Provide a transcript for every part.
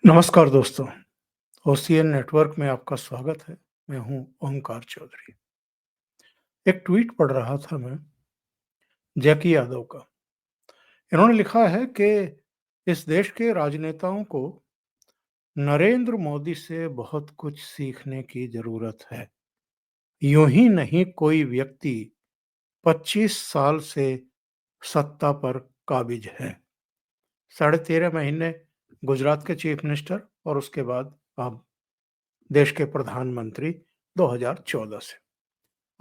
नमस्कार दोस्तों, OCN network में आपका स्वागत है। मैं हूं ओंकार चौधरी। एक ट्वीट पढ़ रहा था मैं जैकी यादव का। इन्होंने लिखा है कि इस देश के राजनेताओं को नरेंद्र मोदी से बहुत कुछ सीखने की जरूरत है। यूं ही नहीं कोई व्यक्ति 25 साल से सत्ता पर काबिज है। 13.5 महीने गुजरात के चीफ मिनिस्टर और उसके बाद अब देश के प्रधानमंत्री 2014 से।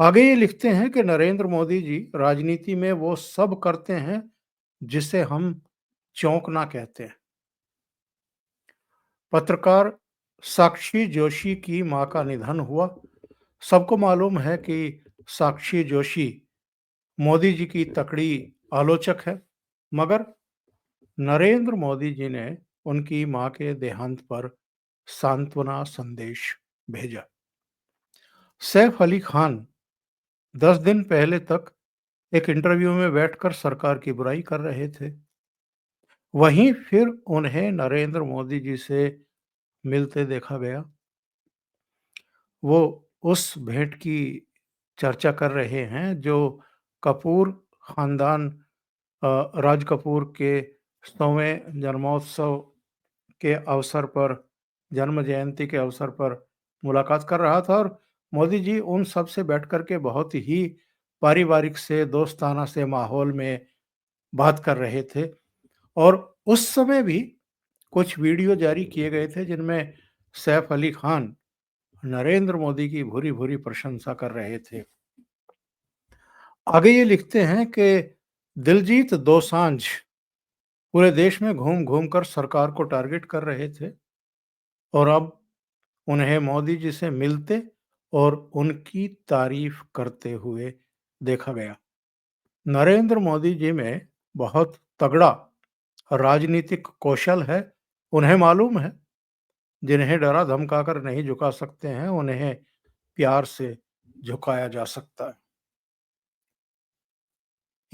आगे ये लिखते हैं कि नरेंद्र मोदी जी राजनीति में वो सब करते हैं जिसे हम चौंकना कहते हैं। पत्रकार साक्षी जोशी की मां का निधन हुआ। सबको मालूम है कि साक्षी जोशी मोदी जी की तकड़ी आलोचक है, मगर नरेंद्र मोदी जी ने उनकी मां के देहांत पर सांत्वना संदेश भेजा। सैफ अली खान 10 दिन पहले तक एक इंटरव्यू में बैठकर सरकार की बुराई कर रहे थे। वहीं फिर उन्हें नरेंद्र मोदी जी से मिलते देखा गया। वो उस भेंट की चर्चा कर रहे हैं जो कपूर खानदान राज कपूर के 100वें जन्मोत्सव के अवसर पर, जन्म जयंती के अवसर पर मुलाकात कर रहा था और मोदी जी उन सब से बैठ कर के बहुत ही पारिवारिक से दोस्ताना से माहौल में बात कर रहे थे। और उस समय भी कुछ वीडियो जारी किए गए थे जिनमें सैफ अली खान नरेंद्र मोदी की भूरी-भूरी प्रशंसा कर रहे थे। आगे ये लिखते हैं कि दिलजीत दोसांझ पूरे देश में घूम-घूम कर सरकार को टारगेट कर रहे थे और अब उन्हें मोदी जी से मिलते और उनकी तारीफ करते हुए देखा गया। नरेंद्र मोदी जी में बहुत तगड़ा राजनीतिक कौशल है। उन्हें मालूम है जिन्हें डरा धमकाकर नहीं झुका सकते हैं, उन्हें प्यार से झुकाया जा सकता है।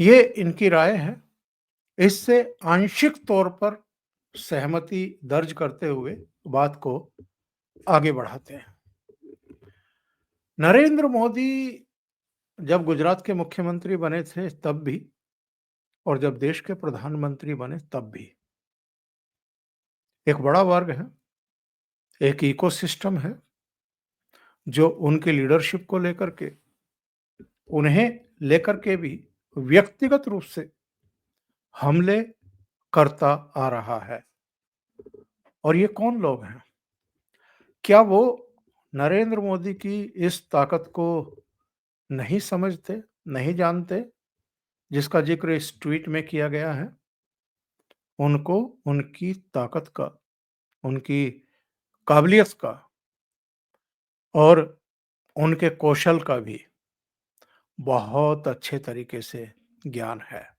ये इनकी राय है। इससे आंशिक तौर पर सहमति दर्ज करते हुए बात को आगे बढ़ाते हैं। नरेंद्र मोदी जब गुजरात के मुख्यमंत्री बने थे तब भी और जब देश के प्रधानमंत्री बने तब भी एक बड़ा वर्ग है, एक इकोसिस्टम है जो उनकी लीडरशिप को लेकर के, उन्हें लेकर के भी व्यक्तिगत रूप से हमले करता आ रहा है। और ये कौन लोग हैं? क्या वो नरेंद्र मोदी की इस ताकत को नहीं समझते, नहीं जानते, जिसका जिक्र इस ट्वीट में किया गया है? उनको उनकी ताकत का, उनकी काबिलियत का और उनके कौशल का भी बहुत अच्छे तरीके से ज्ञान है।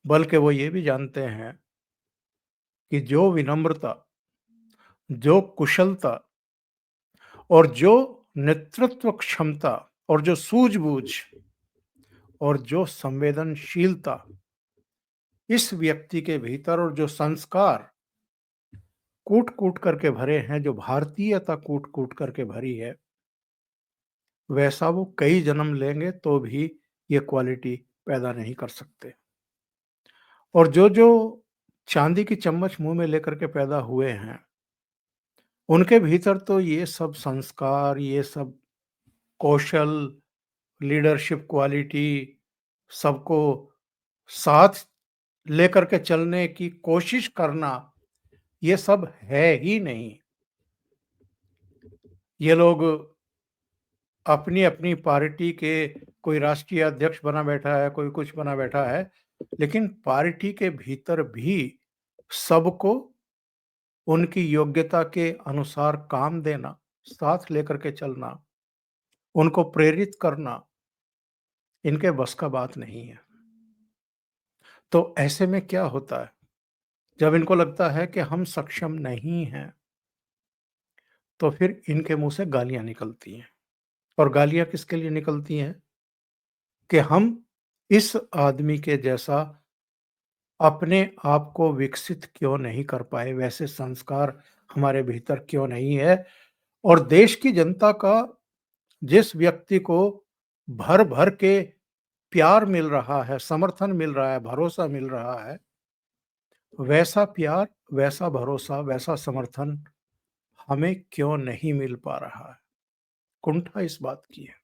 बल्कि वो ये भी जानते हैं कि जो विनम्रता, जो कुशलता और जो नेतृत्व क्षमता और जो सूझबूझ और जो संवेदनशीलता इस व्यक्ति के भीतर और जो संस्कार कूट-कूट करके भरे हैं, जो भारतीयता कूट-कूट करके भरी है, वैसा वो कई जन्म लेंगे तो भी ये क्वालिटी पैदा नहीं कर सकते। और जो चांदी की चम्मच मुँह में लेकर के पैदा हुए हैं, उनके भीतर तो ये सब संस्कार, ये सब कौशल, लीडरशिप क्वालिटी, सबको साथ लेकर के चलने की कोशिश करना, ये सब है ही नहीं। ये लोग अपनी-अपनी पार्टी के, कोई राष्ट्रीय अध्यक्ष बना बैठा है, कोई कुछ बना बैठा है, लेकिन पार्टी के भीतर भी सबको उनकी योग्यता के अनुसार काम देना, साथ लेकर के चलना, उनको प्रेरित करना, इनके बस का बात नहीं है। तो ऐसे में क्या होता है, जब इनको लगता है कि हम सक्षम नहीं हैं, तो फिर इनके मुँह से गालियाँ निकलती हैं। और गालियाँ किसके लिए निकलती हैं? कि हम इस आदमी के जैसा अपने आप को विकसित क्यों नहीं कर पाए, वैसे संस्कार हमारे भीतर क्यों नहीं है। और देश की जनता का जिस व्यक्ति को भर-भर के प्यार मिल रहा है, समर्थन मिल रहा है, भरोसा मिल रहा है, वैसा प्यार, वैसा भरोसा, वैसा समर्थन हमें क्यों नहीं मिल पा रहा है? कुंठा इस बात की है।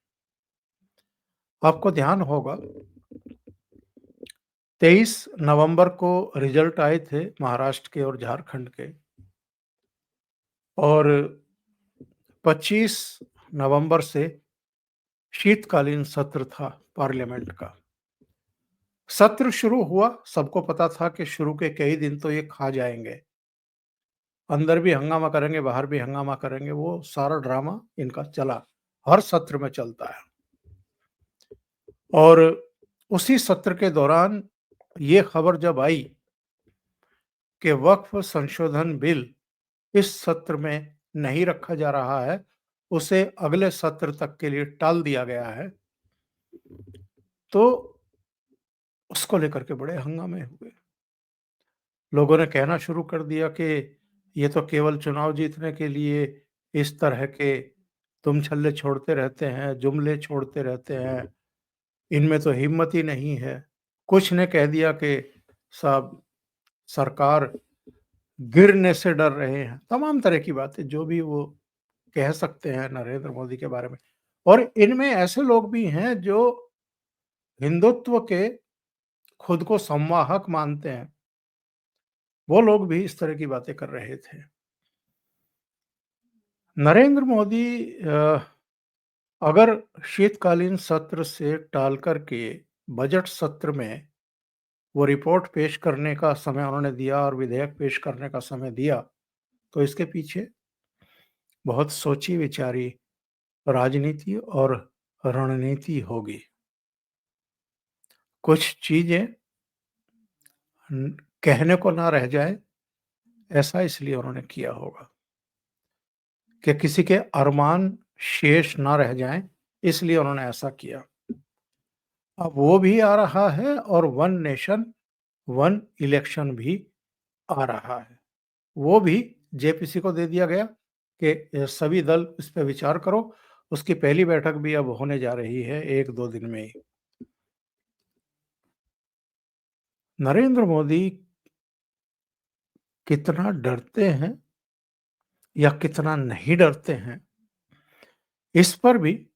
आपको ध्यान होगा 23 नवंबर को रिजल्ट आए थे महाराष्ट्र के और झारखंड के, और 25 नवंबर से शीतकालीन सत्र था पार्लियामेंट का। सत्र शुरू हुआ, सबको पता था कि शुरू के कई दिन तो ये खा जाएँगे। अंदर भी हंगामा करेंगे, बाहर भी हंगामा करेंगे, वो सारा ड्रामा इनका चला, हर सत्र में चलता है। और उसी सत्र के दौरान ये खबर जब आई कि वक्फ संशोधन बिल इस सत्र में नहीं रखा जा रहा है, उसे अगले सत्र तक के लिए टाल दिया गया है, तो उसको लेकर के बड़े हंगामे हुए। लोगों ने कहना शुरू कर दिया कि ये तो केवल चुनाव जीतने के लिए इस तरह के तुम छल्ले छोड़ते रहते हैं, जुमले छोड़ते रहते हैं, इनमें तो हिम्मत ही नहीं है। कुछ ने कह दिया कि साहब सरकार गिरने से डर रहे हैं। तमाम तरह की बातें जो भी वो कह सकते हैं नरेंद्र मोदी के बारे में। और इनमें ऐसे लोग भी हैं जो हिंदुत्व के खुद को संवाहक मानते हैं। वो लोग भी इस तरह की बातें कर रहे थे। नरेंद्र मोदी अगर शीतकालीन सत्र से टाल कर के बजट सत्र में वो रिपोर्ट पेश करने का समय उन्होंने दिया और विधेयक पेश करने का समय दिया, तो इसके पीछे बहुत सोची विचारी राजनीति और रणनीति होगी। कुछ चीजें कहने को ना रह जाए, ऐसा इसलिए उन्होंने किया होगा कि किसी के अरमान शेष ना रह जाएं, इसलिए उन्होंने ऐसा किया। अब वो भी आ रहा है और वन नेशन वन इलेक्शन भी आ रहा है। वो भी जेपीसी को दे दिया गया कि सभी दल इस पे विचार करो। उसकी पहली बैठक भी अब होने जा रही है 1-2 दिन में ही। नरेंद्र मोदी कितना डरते हैं या कितना नहीं डरते हैं, इस पर भी।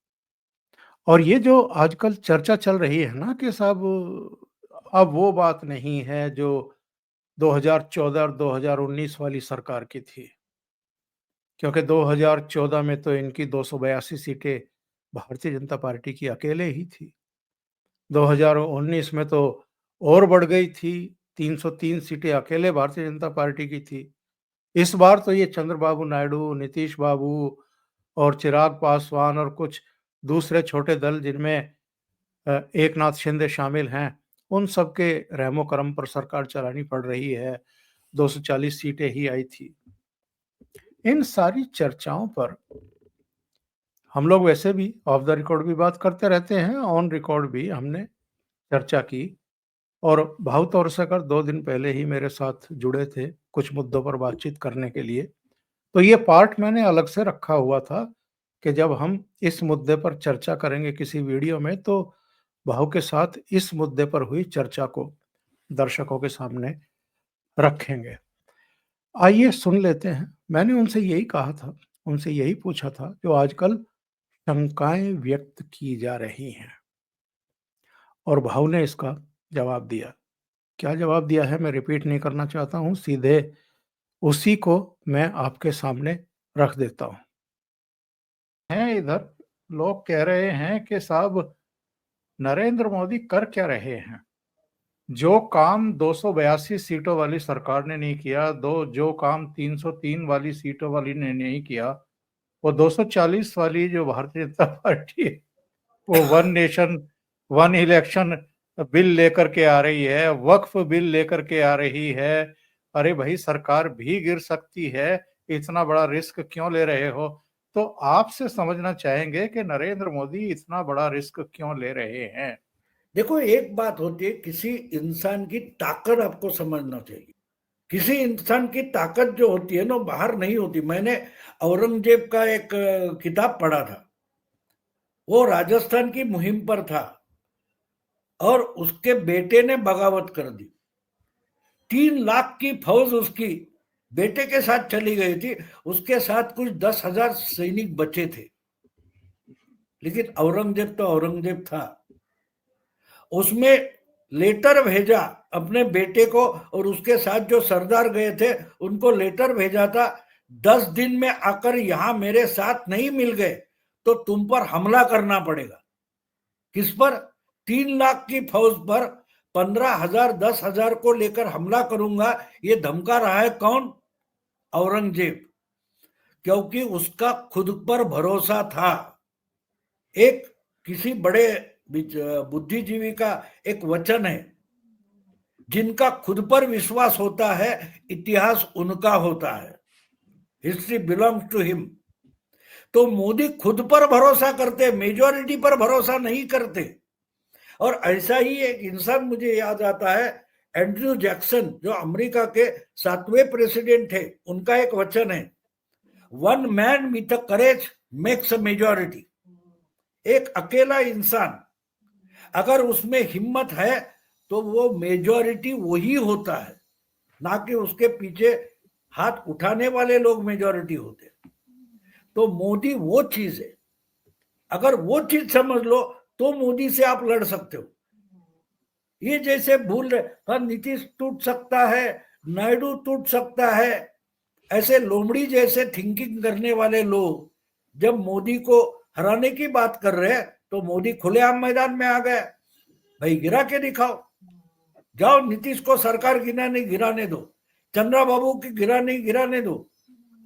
और ये जो आजकल चर्चा चल रही है ना कि साहब अब वो बात नहीं है जो 2014 और 2019 वाली सरकार की थी। क्योंकि 2014 में तो इनकी 282 सीटें भारतीय जनता पार्टी की अकेले ही थी। 2019 में तो और बढ़ गई थी, 303 सीटें अकेले भारतीय जनता पार्टी की थी। इस बार तो ये चंद्रबाबू नायडू, नीतीश बाबू और चिराग पासवान और कुछ दूसरे छोटे दल जिनमें एकनाथ शिंदे शामिल हैं, उन सबके रहमो-करम पर सरकार चलानी पड़ रही है। 240 सीटें ही आई थी। इन सारी चर्चाओं पर हम लोग वैसे भी ऑफ द रिकॉर्ड भी बात करते रहते हैं, ऑन रिकॉर्ड भी हमने चर्चा की। और भाव तौर से अगर 2 दिन पहले ही मेरे साथ जुड़े थे कुछ मुद्दों पर बातचीत करने के लिए, तो ये पार्ट मैंने अलग से रखा हुआ था कि जब हम इस मुद्दे पर चर्चा करेंगे किसी वीडियो में, तो भाव के साथ इस मुद्दे पर हुई चर्चा को दर्शकों के सामने रखेंगे। आइए सुन लेते हैं। मैंने उनसे यही कहा था, उनसे यही पूछा था जो आजकल शंकाएँ व्यक्त की जा रही हैं, और भाव ने इसका जवाब दिया। क्या जवाब दिया है मैं रिपीट नहीं करना चाहता हूँ, सीधे उसी को मैं आपके सामने रख देता हूँ। हैं इधर लोग कह रहे हैं कि साहब नरेंद्र मोदी कर क्या रहे हैं? जो काम 282 सीटों वाली सरकार ने नहीं किया, जो काम 303 वाली सीटों वाली ने नहीं किया, वो 240 वाली जो भारतीय जनता पार्टी है, वो one nation one election bill लेकर के आ रही है, वक्फ बिल लेकर के आ रही है। अरे भाई सरकार भी गिर सकती है, इतना बड़ा रिस्क क्यों ले रहे हो? तो आपसे समझना चाहेंगे कि नरेंद्र मोदी इतना बड़ा रिस्क क्यों ले रहे हैं? देखो, एक बात होती है, किसी इंसान की ताकत आपको समझना चाहिए। किसी इंसान की ताकत जो होती है ना, बाहर नहीं होती। मैंने औरंगजेब का एक किताब पढ़ा था। वो राजस्थान की मुहिम पर था और उसके बेटे ने बगावत कर दी। 3 लाख की फौज उसकी बेटे के साथ चली गई थी। उसके साथ कुछ 10,000 सैनिक बचे थे। लेकिन औरंगजेब तो औरंगजेब था। उसमें लेटर भेजा अपने बेटे को, और उसके साथ जो सरदार गए थे उनको लेटर भेजा था, 10 दिन में आकर यहां मेरे साथ नहीं मिल गए तो तुम पर हमला करना पड़ेगा। किस पर? 3 लाख की फौज पर 15,000 10,000 को लेकर हमला करूंगा, ये धमका रहा है कौन? औरंगजेब। क्योंकि उसका खुद पर भरोसा था। एक किसी बड़े बुद्धिजीवी का एक वचन है, जिनका खुद पर विश्वास होता है इतिहास उनका होता है, हिस्ट्री बिलोंग्स टू हिम। तो मोदी खुद पर भरोसा करते, मेजॉरिटी पर भरोसा नहीं करते। और ऐसा ही एक इंसान मुझे याद आता है, एंड्रयू जैक्सन, जो अमेरिका के 7वें प्रेसिडेंट थे। उनका एक वचन है, one man with a courage makes a majority. एक अकेला इंसान अगर उसमें हिम्मत है तो वो मेजॉरिटी वही होता है, ना कि उसके पीछे हाथ उठाने वाले लोग मेजॉरिटी होते। तो मोदी वो चीज है। अगर वो चीज समझ लो तो मोदी से आप लड़ सकते हो। ये जैसे भूल रहे, हाँ नीतीश टूट सकता है, नायडू टूट सकता है, ऐसे लोमड़ी जैसे थिंकिंग करने वाले लोग जब मोदी को हराने की बात कर रहे हैं तो मोदी खुलेआम मैदान में आ गए। भाई गिरा के दिखाओ, जाओ नीतीश को सरकार गिराने दो, चंद्रा बाबू की गिराने दो।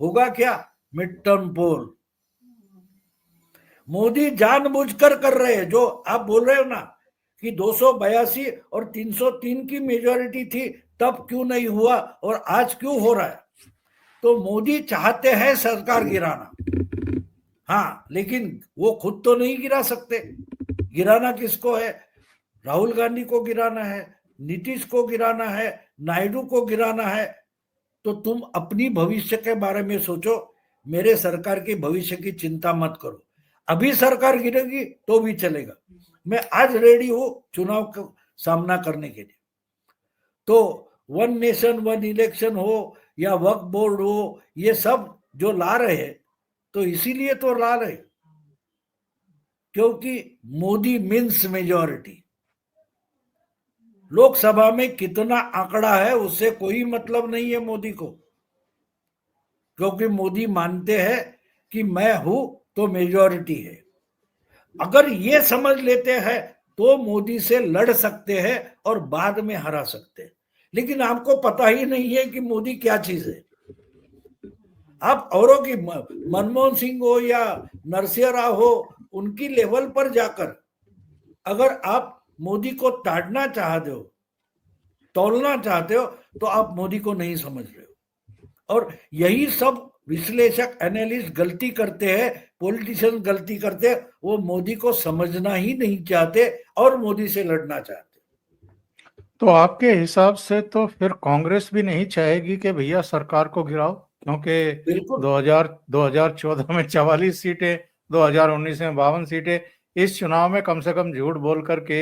होगा क्या? मिड टर्म पोल। मोदी जानबूझकर कर रहे हैं। जो आप बोल रहे हो ना कि 282 और 303 की मेजोरिटी थी, तब क्यों नहीं हुआ और आज क्यों हो रहा है? तो मोदी चाहते हैं सरकार गिराना, हाँ, लेकिन वो खुद तो नहीं गिरा सकते। गिराना किसको है? राहुल गांधी को गिराना है, नीतीश को गिराना है, नायडू को गिराना है। तो तुम अपनी भविष्य के बारे में सोचो, मेरे सरकार के भविष्य की चिंता मत करो। अभी सरकार गिरेगी तो भी चलेगा, मैं आज रेडी हूं चुनाव का सामना करने के लिए। तो वन नेशन वन इलेक्शन हो या वक्फ बोर्ड हो, ये सब जो ला रहे हैं तो इसीलिए तो ला रहे, क्योंकि मोदी मीन्स मेजॉरिटी। लोकसभा में कितना आंकड़ा है उससे कोई मतलब नहीं है मोदी को, क्योंकि मोदी मानते हैं कि मैं हूं तो मेजॉरिटी है। अगर ये समझ लेते हैं तो मोदी से लड़ सकते हैं और बाद में हरा सकते हैं। लेकिन आपको पता ही नहीं है कि मोदी क्या चीज है। आप औरों की, मनमोहन सिंह हो या नरसिंह राव हो, उनकी लेवल पर जाकर अगर आप मोदी को ताड़ना चाहते हो, तोलना चाहते हो, तो आप मोदी को नहीं समझ रहे हो। और यही सब विश्लेषक एनालिस्ट गलती करते हैं, पॉलिटिशियन गलती करते हैं। वो मोदी को समझना ही नहीं चाहते और मोदी से लड़ना चाहते। तो आपके हिसाब से तो फिर कांग्रेस भी नहीं चाहेगी कि भैया सरकार को गिराओ, क्योंकि बिल्कुल 2014 में 44 सीटें, 2019 में 52 सीटें, इस चुनाव में कम से कम झूठ बोल करके,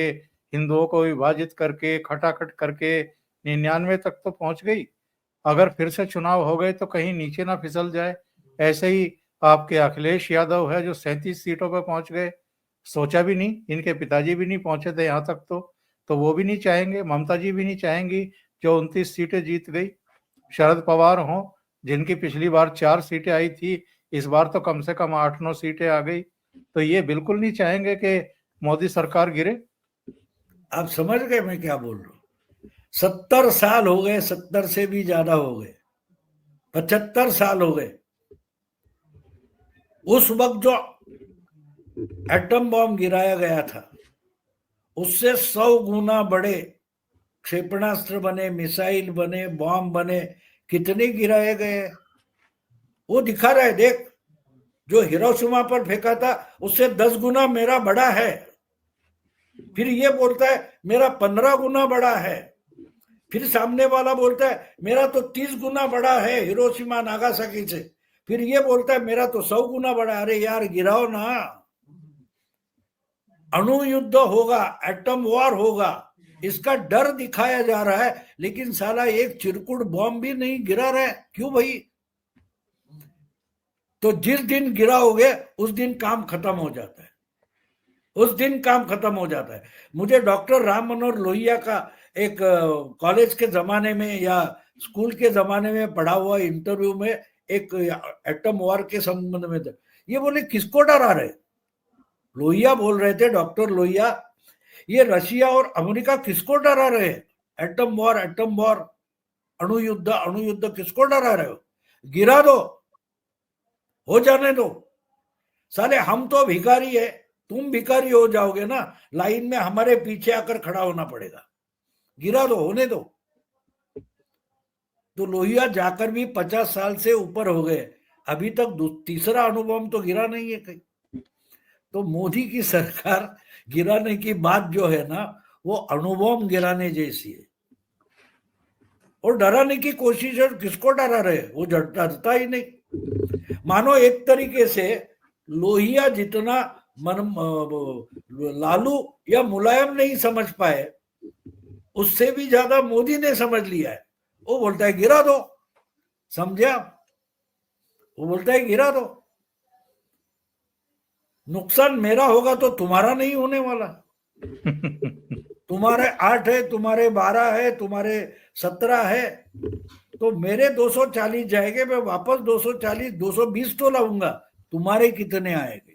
हिंदुओं को विभाजित करके, खटाखट करके 99 तक तो पहुंच गई। अगर फिर से चुनाव हो गए तो कहीं नीचे ना फिसल जाए। ऐसे ही आपके अखिलेश यादव है जो 37 सीटों पर पहुंच गए, सोचा भी नहीं, इनके पिताजी भी नहीं पहुंचे थे यहाँ तक। तो वो भी नहीं चाहेंगे, ममता जी भी नहीं चाहेंगी जो 29 सीटें जीत गई। शरद पवार हों, जिनकी पिछली बार 4 सीटें आई थी, इस बार तो कम से कम 8-9 सीटें आ गई। तो ये बिल्कुल नहीं चाहेंगे कि मोदी सरकार गिरे। आप समझ गए मैं क्या बोल रहा हूँ? 70 साल हो गए, 70 से भी ज्यादा हो गए, 75 साल हो गए। उस वक्त जो एटम बॉम्ब गिराया गया था, उससे 100 गुना बड़े क्षेपणास्त्र बने, मिसाइल बने, बॉम्ब बने, कितने गिराए गए। वो दिखा रहा है, देख, जो हिरोशिमा पर फेंका था उससे 10 गुना मेरा बड़ा है। फिर ये बोलता है मेरा 15 गुना बड़ा है, फिर सामने वाला बोलता है मेरा तो 30 गुना बड़ा है हिरोशिमा नागासाकी से, फिर ये बोलता है मेरा तो 100 गुना बड़ा है। अरे यार गिराओ ना, अणु युद्ध होगा, एटम वॉर होगा, इसका डर दिखाया जा रहा है, लेकिन साला एक चिरकुट बॉम्ब भी नहीं गिरा रहा है। क्यों भाई? तो जिस दिन गिराओगे उस दिन काम खत्म हो जाता है, उस दिन काम खत्म हो जाता है। मुझे डॉक्टर राम मनोहर लोहिया का एक कॉलेज के जमाने में या स्कूल के जमाने में पढ़ा हुआ इंटरव्यू में एक एटम वॉर के संबंध में था। ये बोले किसको डरा रहे? लोहिया बोल रहे थे, डॉक्टर लोहिया, ये रशिया और अमेरिका किसको डरा रहे हैं? एटम वॉर, अणु युद्ध किसको डरा रहे हो? गिरा दो, हो जाने दो। साले हम तो भिखारी है, तुम भिखारी हो जाओगे ना, लाइन में हमारे पीछे आकर खड़ा होना पड़ेगा। गिरा दो, होने दो। तो लोहिया जाकर भी 50 साल से ऊपर हो गए, अभी तक तीसरा अणुबॉम्ब तो गिरा नहीं है कहीं। तो मोदी की सरकार गिराने की बात जो है ना, वो अणुबॉम्ब गिराने जैसी है। और डराने की कोशिश है, किसको डरा रहे? वो डरता ही नहीं। मानो एक तरीके से लोहिया जितना लालू या मुलायम नहीं समझ पाए, उससे भी ज्यादा मोदी ने समझ लिया है। वो बोलता है गिरा दो, समझा? वो बोलता है गिरा दो, नुकसान मेरा होगा तो तुम्हारा नहीं होने वाला। तुम्हारे 8 है, तुम्हारे 12 है, तुम्हारे 17 है, तो मेरे 240 जाएंगे, मैं वापस 240 220 तो लाऊंगा। तुम्हारे कितने आएंगे?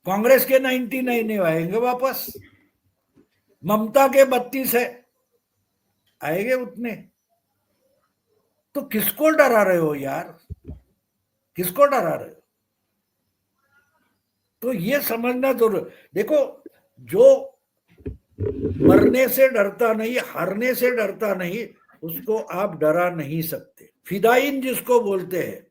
कांग्रेस के 99 आएंगे वापस, ममता के 32 है, आएंगे उतने। तो किसको डरा रहे हो यार? किसको डरा रहे हो? तो ये समझना जरूर। देखो, जो मरने से डरता नहीं, हारने से डरता नहीं, उसको आप डरा नहीं सकते। फिदाइन जिसको बोलते हैं,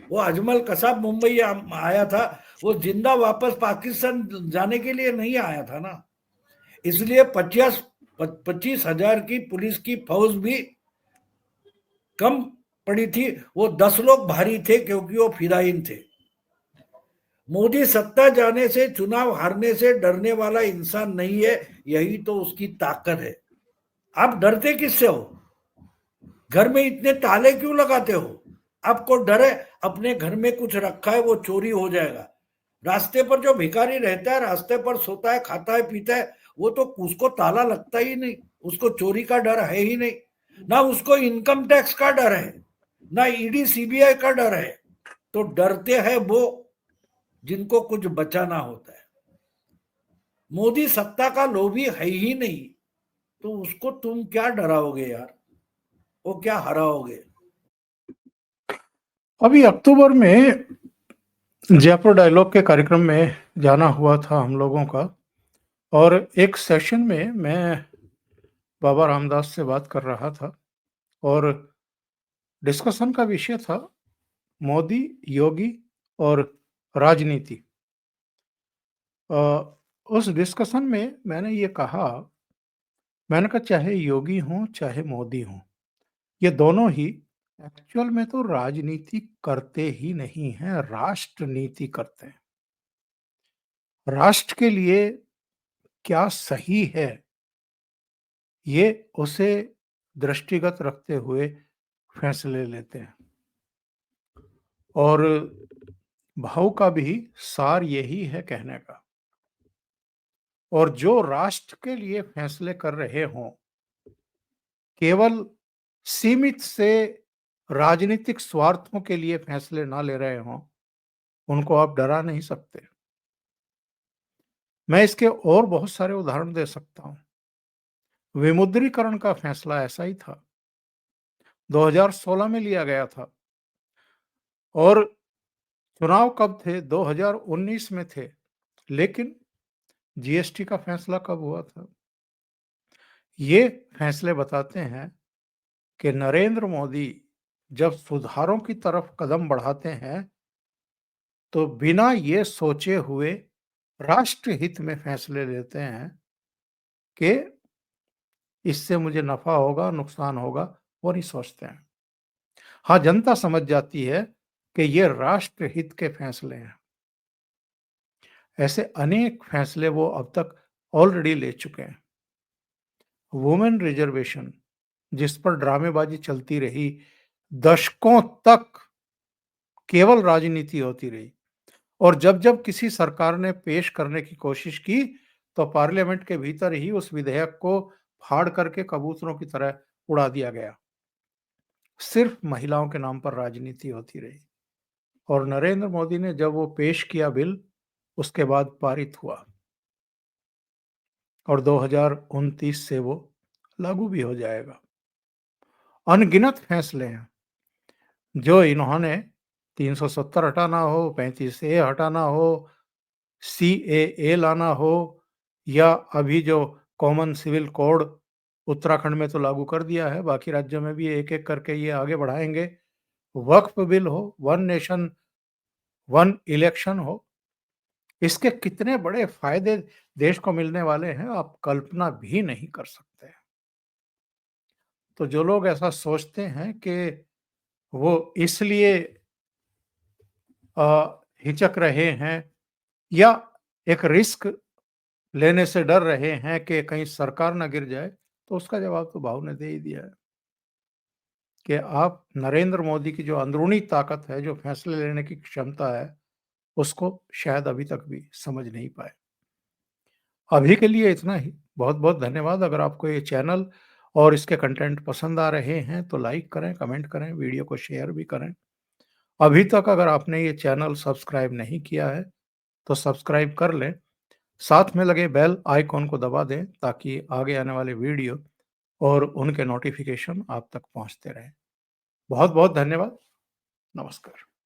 वो अजमल कसाब मुंबई आया था, वो जिंदा वापस पाकिस्तान जाने के लिए नहीं आया था ना, इसलिए 25,000 की पुलिस की फौज भी कम पड़ी थी। वो 10 लोग भारी थे क्योंकि वो फिदाइन थे। मोदी सत्ता जाने से, चुनाव हारने से डरने वाला इंसान नहीं है, यही तो उसकी ताकत है। आप डरते किससे हो? घर में इतने ताले क्यों लगाते हो? आपको डर है अपने घर में कुछ रखा है वो चोरी हो जाएगा। रास्ते पर जो भिखारी रहता है, रास्ते पर सोता है, खाता है, पीता है, वो तो उसको ताला लगता ही नहीं, उसको चोरी का डर है ही नहीं। ना उसको इनकम टैक्स का डर है, ना ईडी सीबीआई का डर है। तो डरते हैं वो जिनको कुछ बचाना होता है। मोदी सत्ता का लोभी है ही नहीं, तो उसको तुम क्या डराओगे यार? वो क्या हराओगे? अभी अक्टूबर में जयपुर डायलॉग के कार्यक्रम में जाना हुआ था हम लोगों का, और एक सेशन में मैं बाबा रामदास से बात कर रहा था, और डिस्कशन का विषय था मोदी, योगी और राजनीति। उस डिस्कशन में मैंने कहा चाहे योगी हों चाहे मोदी हों, ये दोनों ही एक्चुअल में तो राजनीति करते ही नहीं हैं, राष्ट्र नीति करते हैं। राष्ट्र के लिए क्या सही है, ये उसे दृष्टिगत रखते हुए फैसले लेते हैं। और भाव का भी सार यही है कहने का। और जो राष्ट्र के लिए फैसले कर रहे हों, केवल सीमित से राजनीतिक स्वार्थों के लिए फैसले ना ले रहे हों, उनको आप डरा नहीं सकते। मैं इसके और बहुत सारे उदाहरण दे सकता हूं। विमुद्रीकरण का फैसला ऐसा ही था, 2016 में लिया गया था, और चुनाव कब थे? 2019 में थे, लेकिन जीएसटी का फैसला कब हुआ था? ये फैसले बताते हैं कि नरेंद्र मोदी जब सुधारों की तरफ कदम बढ़ाते हैं, तो बिना ये सोचे हुए राष्ट्र हित में फैसले लेते हैं कि इससे मुझे नफा होगा, नुकसान होगा, वो नहीं सोचते हैं। हाँ, जनता समझ जाती है कि ये राष्ट्र हित के फैसले हैं। ऐसे अनेक फैसले वो अब तक ऑलरेडी ले चुके हैं। वुमेन रिजर्वेशन, जिस पर ड्रामेबाजी चलती रही, दशकों तक केवल राजनीति होती रही, और जब-जब किसी सरकार ने पेश करने की कोशिश की, तो पार्लियामेंट के भीतर ही उस विधेयक को फाड़ करके कबूतरों की तरह उड़ा दिया गया। सिर्फ महिलाओं के नाम पर राजनीति होती रही, और नरेंद्र मोदी ने जब वो पेश किया बिल, उसके बाद पारित हुआ और 2029 से वो लागू भी हो जाएगा। अनगिनत फैसले हैं जो इन्होंने 370 हटाना हो, 35A हटाना हो, सीएए लाना हो, या अभी जो कॉमन सिविल कोड उत्तराखंड में तो लागू कर दिया है, बाकी राज्यों में भी एक-एक करके ये आगे बढ़ाएँगे। वक्फ बिल हो, वन नेशन वन इलेक्शन हो, इसके कितने बड़े फ़ायदे देश को मिलने वाले हैं, आप कल्पना भी नहीं कर सकते। तो जो लोग ऐसा सोचते हैं कि वो इसलिए हिचक रहे हैं या एक रिस्क लेने से डर रहे हैं कि कहीं सरकार ना गिर जाए, तो उसका जवाब तो भाव ने दे ही दिया है कि आप नरेंद्र मोदी की जो अंदरूनी ताकत है, जो फैसले लेने की क्षमता है, उसको शायद अभी तक भी समझ नहीं पाए। अभी के लिए इतना ही। बहुत-बहुत धन्यवाद। अगर आपको ये चैनल और इसके कंटेंट पसंद आ रहे हैं, तो लाइक करें, कमेंट करें, वीडियो को शेयर भी करें। अभी तक अगर आपने ये चैनल सब्सक्राइब नहीं किया है, तो सब्सक्राइब कर लें। साथ में लगे बेल आइकॉन को दबा दें ताकि आगे आने वाले वीडियो और उनके नोटिफिकेशन आप तक पहुंचते रहें। बहुत-बहुत धन्यवाद। नमस्कार।